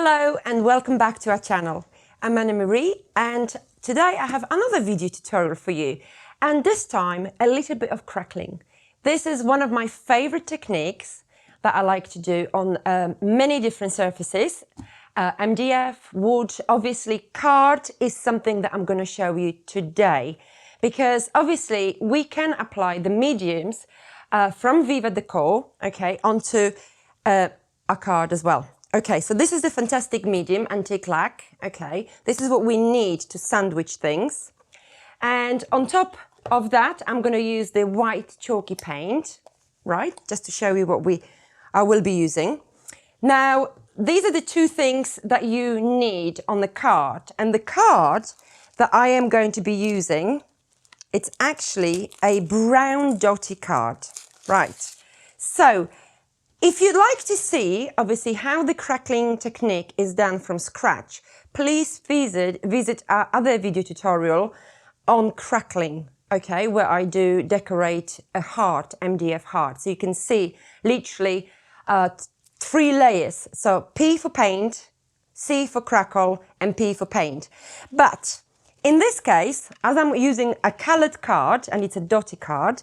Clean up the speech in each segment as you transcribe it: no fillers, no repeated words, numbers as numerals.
Hello and welcome back to our channel. I'm Anna-Marie and today I have another video tutorial for you, and this time a little bit of crackling. This is one of my favorite techniques that I like to do on many different surfaces. MDF, wood, obviously card is something that I'm going to show you today, because obviously we can apply the mediums from Viva Decor, okay, onto a card as well. Okay, so this is the fantastic medium, antique lac, okay. This is what we need to sandwich things. And on top of that, I'm going to use the white chalky paint, right, just to show you what I will be using. Now, these are the two things that you need on the card. And the card that I am going to be using, it's actually a brown Dottie card, right. So, if you'd like to see, obviously, how the crackling technique is done from scratch, please visit our other video tutorial on crackling, okay, where I do decorate a heart, MDF heart. So you can see literally 3 layers. So P for paint, C for crackle, and P for paint. But in this case, as I'm using a colored card, and it's a Dottie card,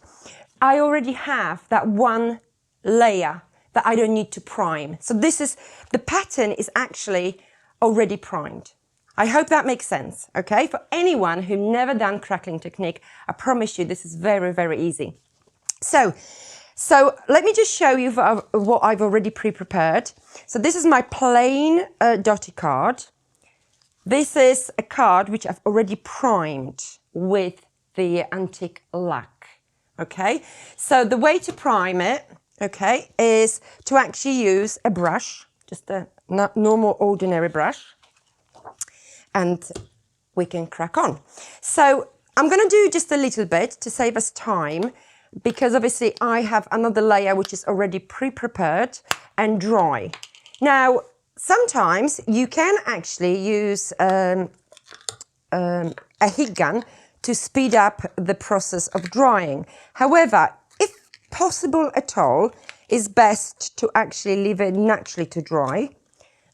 I already have that one layer that I don't need to prime. So the pattern is actually already primed. I hope that makes sense, okay? For anyone who never done crackling technique, I promise you this is very, very easy. So let me just show you what I've already pre-prepared. So this is my plain Dottie card. This is a card which I've already primed with the antique lac, okay? So the way to prime it, okay, is to actually use a brush, just a normal ordinary brush, and we can crack on. So I'm going to do just a little bit to save us time, because obviously I have another layer which is already pre-prepared and dry. Now, sometimes you can actually use a heat gun to speed up the process of drying. However, if possible at all, it's best to actually leave it naturally to dry,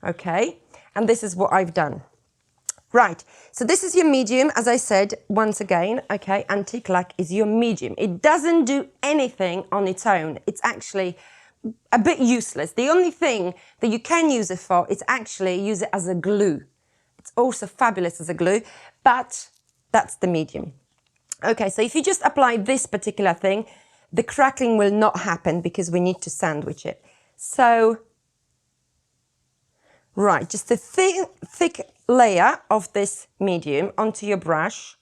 okay? And this is what I've done. Right, so this is your medium, as I said, once again, okay, antique lac is your medium. It doesn't do anything on its own. It's actually a bit useless. The only thing that you can use it for is actually use it as a glue. It's also fabulous as a glue, but that's the medium. Okay, so if you just apply this particular thing, the crackling will not happen because we need to sandwich it. So, right, just a thick layer of this medium onto your brush.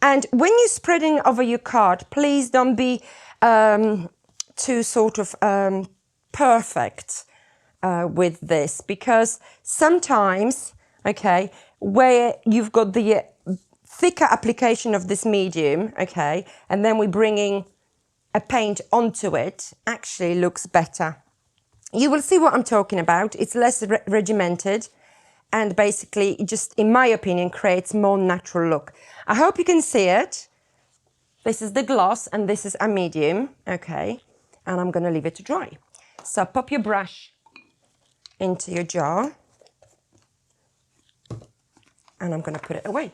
And when you're spreading over your card, please don't be too sort of perfect with this, because sometimes, okay, where you've got the thicker application of this medium, okay, and then we're bringing a paint onto it, actually looks better. You will see what I'm talking about. It's less regimented and basically just, in my opinion, creates more natural look. I hope you can see it. This is the gloss and this is a medium, okay, and I'm going to leave it to dry. So pop your brush into your jar and I'm going to put it away.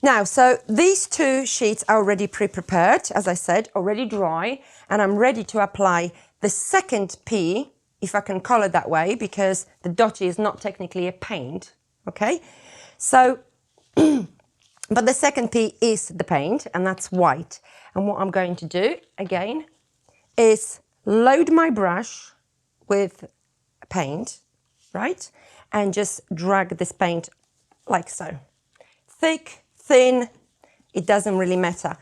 Now, so these 2 sheets are already pre-prepared, as I said, already dry, and I'm ready to apply the second P, if I can call it that way, because the Dottie is not technically a paint, okay? So, but the second P is the paint, and that's white. And what I'm going to do, again, is load my brush with paint, right? And just drag this paint like so. Thick, thin, it doesn't really matter.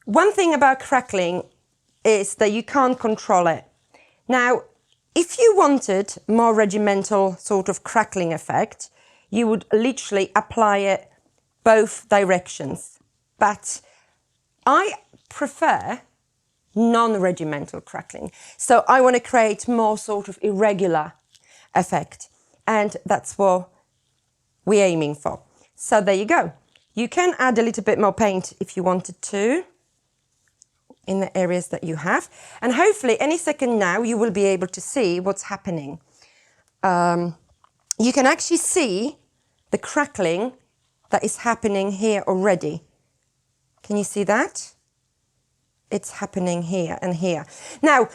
One thing about crackling is that you can't control it. Now, if you wanted more regimental sort of crackling effect, you would literally apply it both directions. But I prefer non-regimental crackling. So I want to create more sort of irregular effect. And that's what we're aiming for. So there you go. You can add a little bit more paint if you wanted to in the areas that you have. And hopefully any second now you will be able to see what's happening. you can actually see the crackling that is happening here already. Can you see that? It's happening here and here. Now,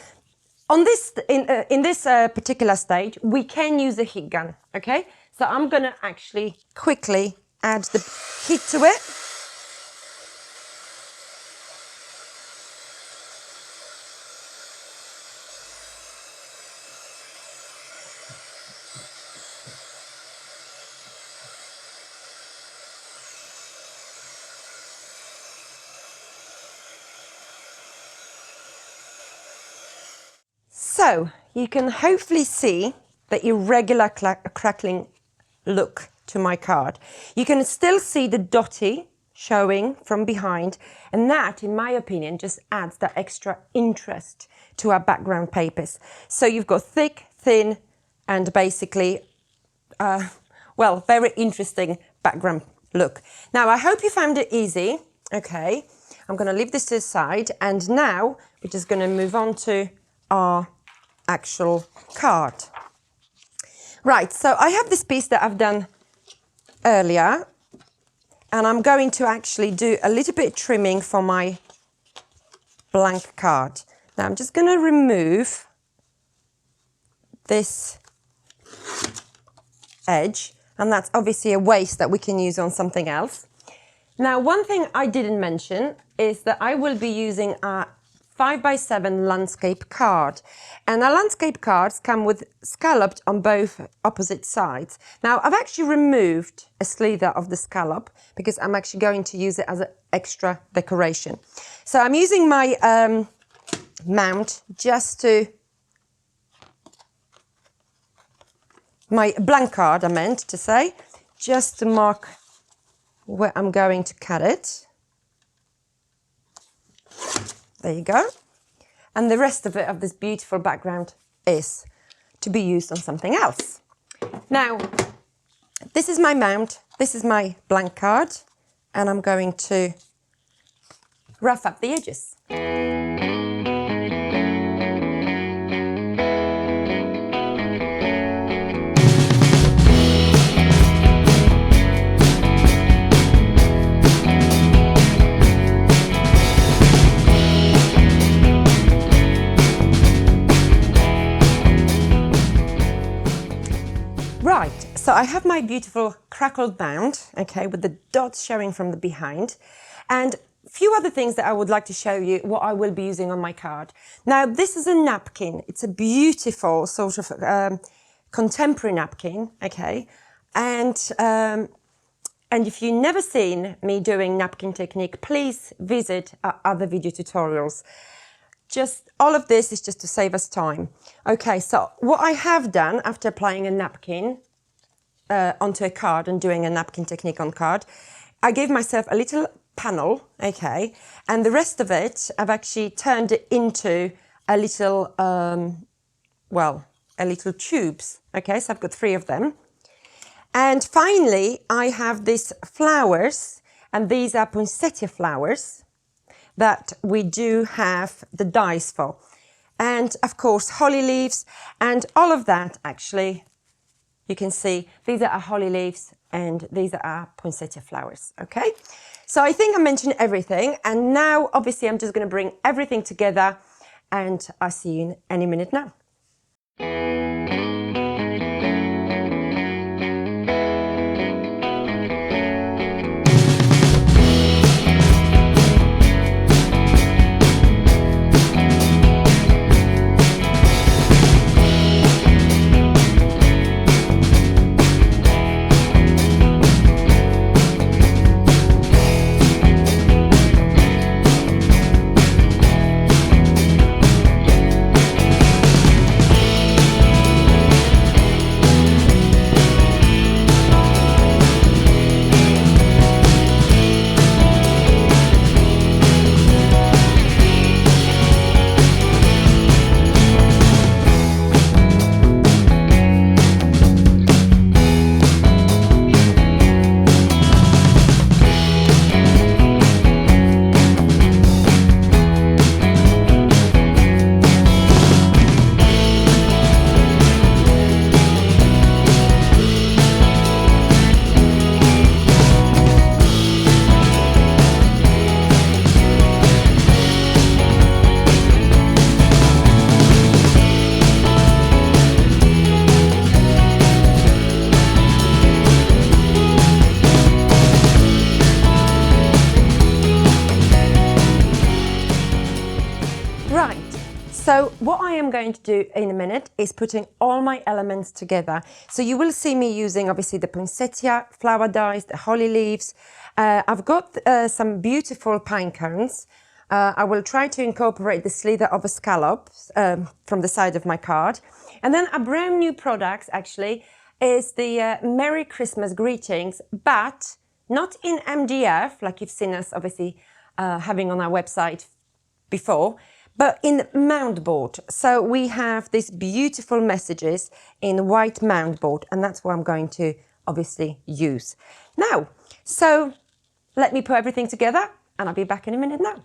on this, in this particular stage, we can use a heat gun, okay? So I'm gonna actually quickly add the heat to it. So you can hopefully see the irregular crackling look to my card. You can still see the Dottie showing from behind, and that, in my opinion, just adds that extra interest to our background papers. So you've got thick, thin, and basically, well, very interesting background look. Now, I hope you found it easy. Okay, I'm going to leave this to the side, and now we're just going to move on to our actual card. Right, so I have this piece that I've done earlier, and I'm going to actually do a little bit of trimming for my blank card. Now I'm just going to remove this edge, and that's obviously a waste that we can use on something else. Now, one thing I didn't mention is that I will be using a 5x7 landscape card, and our landscape cards come with scalloped on both opposite sides. Now, I've actually removed a slither of the scallop because I'm actually going to use it as an extra decoration. So I'm using my mount just to, my blank card I meant to say, just to mark where I'm going to cut it. There you go. And the rest of it, of this beautiful background, is to be used on something else. Now, this is my mount, this is my blank card, and I'm going to rough up the edges. Right, so I have my beautiful crackled mound, okay, with the dots showing from the behind, and a few other things that I would like to show you what I will be using on my card. Now, this is a napkin. It's a beautiful sort of contemporary napkin, okay, and if you've never seen me doing napkin technique, please visit our other video tutorials. Just all of this is just to save us time. Okay, so what I have done after applying a napkin onto a card and doing a napkin technique on card, I gave myself a little panel, okay, and the rest of it, I've actually turned it into a little, well, a little tubes, okay, so I've got 3 of them. And finally, I have these flowers, and these are poinsettia flowers that we do have the dies for. And of course, holly leaves, and all of that actually, you can see, these are our holly leaves and these are our poinsettia flowers, okay? So I think I mentioned everything, and now obviously I'm just gonna bring everything together, and I'll see you in any minute now. Right, so what I am going to do in a minute is putting all my elements together. So you will see me using obviously the poinsettia, flower dies, the holly leaves. I've got some beautiful pine cones. I will try to incorporate the slither of a scallop from the side of my card. And then a brand new product actually is the Merry Christmas greetings, but not in MDF like you've seen us obviously having on our website before, but in mound board. So we have these beautiful messages in white mound board, and that's what I'm going to obviously use. Now, so let me put everything together and I'll be back in a minute now.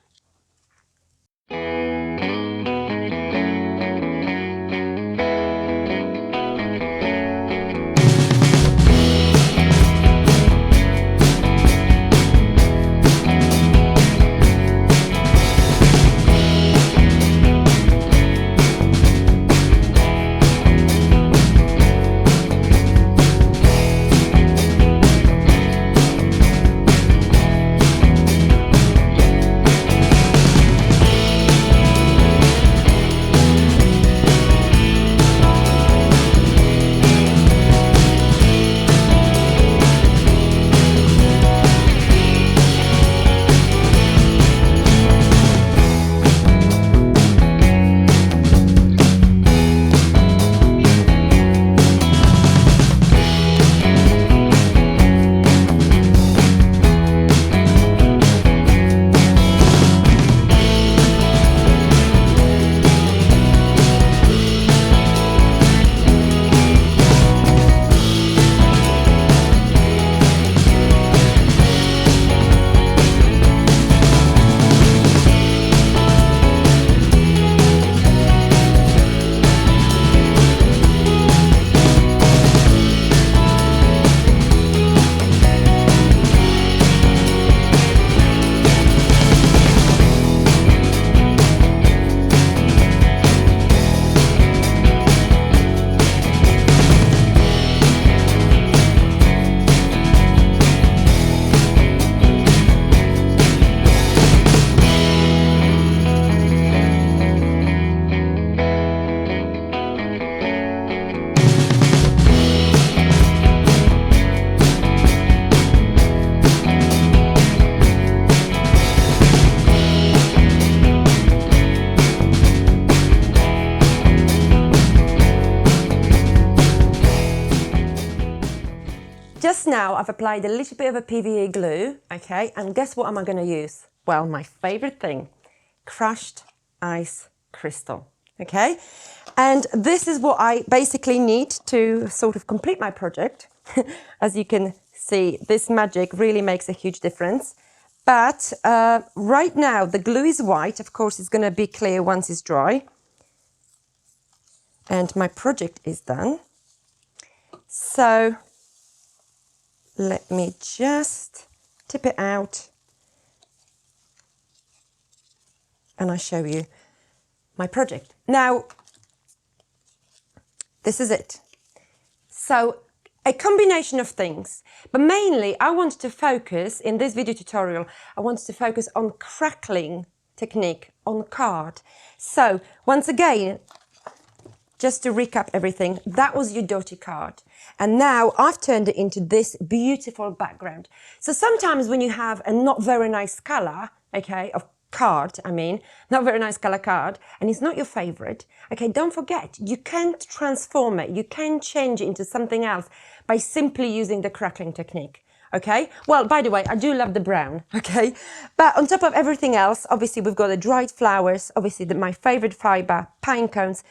Just now I've applied a little bit of a PVA glue, okay, and guess what am I going to use? Well, my favorite thing, crushed ice crystal, okay? And this is what I basically need to sort of complete my project. As you can see, this magic really makes a huge difference. But right now the glue is white, of course it's going to be clear once it's dry. And my project is done. So let me just tip it out and I'll show you my project. Now, this is it. So a combination of things, but mainly I want to focus in this video tutorial, I want to focus on crackling technique on card. So once again, just to recap everything, that was your Dottie card. And now I've turned it into this beautiful background. So sometimes when you have a not very nice color, okay, of card, I mean, not very nice color card, and it's not your favorite, okay, don't forget, you can transform it, you can change it into something else by simply using the crackling technique. Okay, well, by the way, I do love the brown, okay? But on top of everything else, obviously we've got the dried flowers, obviously my favorite fiber, pine cones,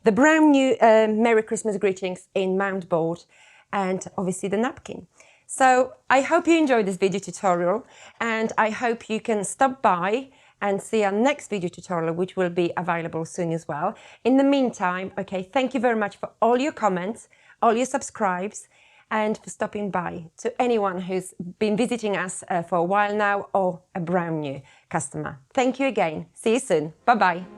the brand new Merry Christmas greetings in mound board, and obviously the napkin. So I hope you enjoyed this video tutorial, and I hope you can stop by and see our next video tutorial, which will be available soon as well. In the meantime, okay, thank you very much for all your comments, all your subscribes, and for stopping by. To anyone who's been visiting us for a while now or a brand new customer. Thank you again. See you soon. Bye-bye.